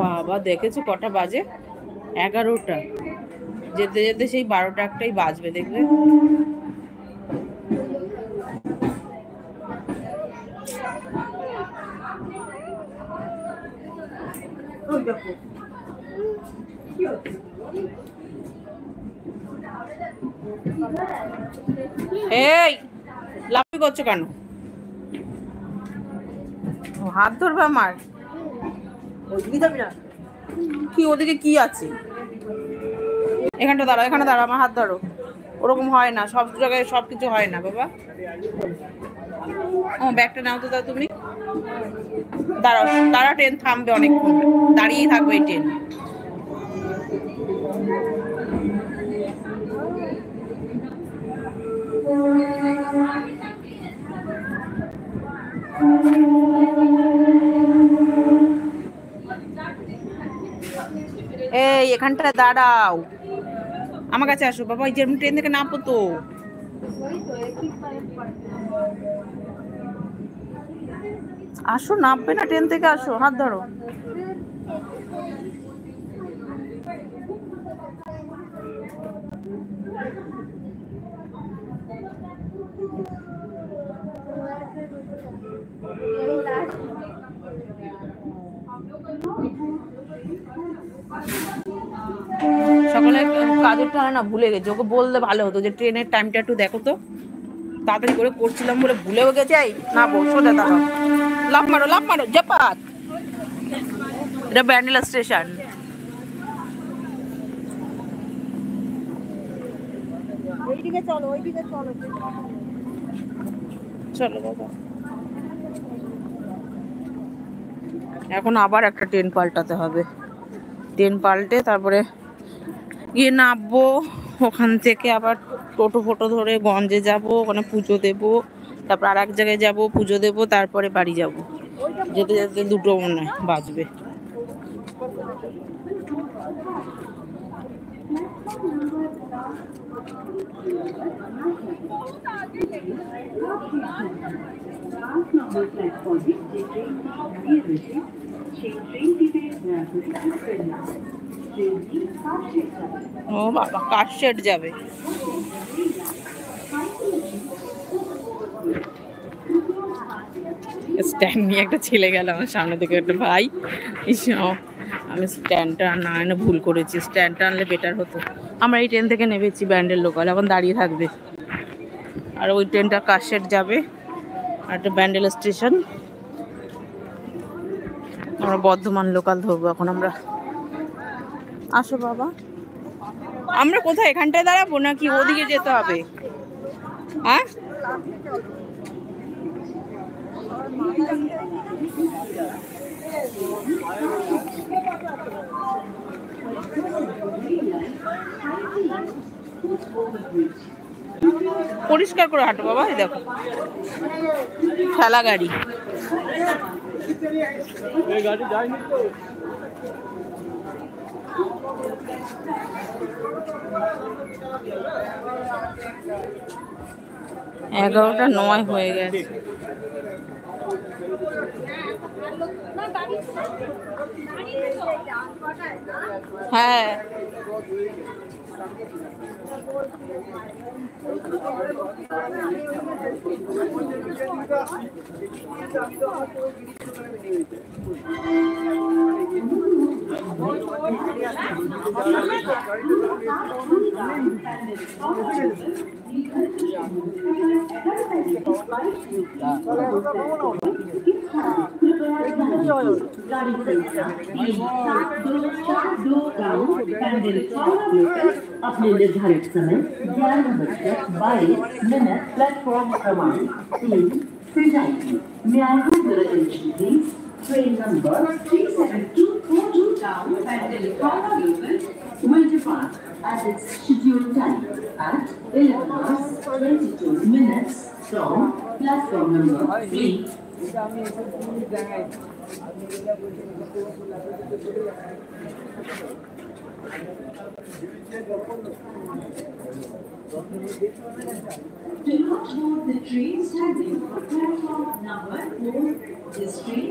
বাবা দেখেছো কটা বাজে? 11টা। যেতে যেতে সেই 12টা একটাই বাজবে দেখবে। এই লাফি করছো কেন? হাত ধরবে আমার? কি ওদিকে কি আছে? এখানটা দাঁড়াও, এখানে দাঁড়াও, আমার হাত ধরো। ওরকম হয় না, সব জায়গায় সবকিছু হয় না বাবা। ও ব্যাগটা নাও তো, দাও তুমি। দাঁড়াও, দাঁড়াও, ট্রেন থামবে অনেকক্ষণ। দাঁড়িয়েই থাকবে এই ট্রেন। এই এখানটা দাঁড়াও, আমার কাছে আসো বাবা। এই যে ট্রেন থেকে নামবো তো। আসো, নামবে না ট্রেন থেকে? আসো, হাত ধরো। সকালে কাজের টানে না ভুলে গেছি, ওকে বললে ভালো হতো যে ট্রেনের টাইমটা একটু দেখো তো। তাড়াতাড়ি করে করছিলাম বলে ভুলেও গেছে। এই না বল, সোজা দাঁড়াও। লাফ মারো, লাফ মারো, জাপাত। এটা ব্যান্ডেল স্টেশন। চলো বাবা। এখন আবার একটা ট্রেন পাল্টাতে হবে। ট্রেন পাল্টে তারপরে গিয়ে নামবো। ওখান থেকে আবার টোটো ফোটো ধরে গঞ্জে যাব, ওখানে পুজো দেব। তারপর আর এক জায়গায় যাবো, পুজো দেব, তারপরে বাড়ি যাব। যেতে যেতে 2টো মনে হয় বাজবে। ও বাবা, কাশশেড যাবে। স্ট্যান্ড নিয়ে একটা ছেলে গেল আমার সামনে থেকে, একটা ভাই। আমি স্ট্যান্ডটা না এনে ভুল করেছি, স্ট্যান্ডটা আনলে বেটার হতো। আমরা এই ট্রেন থেকে নেমেছি ব্যান্ডেল লোকাল, এখন দাঁড়িয়ে থাকবে। আর ওই ট্রেনটা কাশশেড যাবে। আর একটা ব্যান্ডেল স্টেশন। আমরা বর্ধমান লোকাল ধরবো এখন আমরা। আসো বাবা। আমরা কোথায়, এখানটায় দাঁড়াবো নাকি ওদিকে যেতে হবে? হ্যাঁ, পরিষ্কার করে হাঁটো বাবা। এই দেখো ঠেলা গাড়ি। এগারোটা 9 হয়ে গেছে। হ্যাঁ, अपने निर्धारित समय 11:22 प्लेटफॉर्म क्रमांक 3 से जाएगी। May I have your attention please? Train number 37242 down Bandel will depart at its scheduled time at 11:22 from platform number 3. Do not board the train standing for platform number 4. This train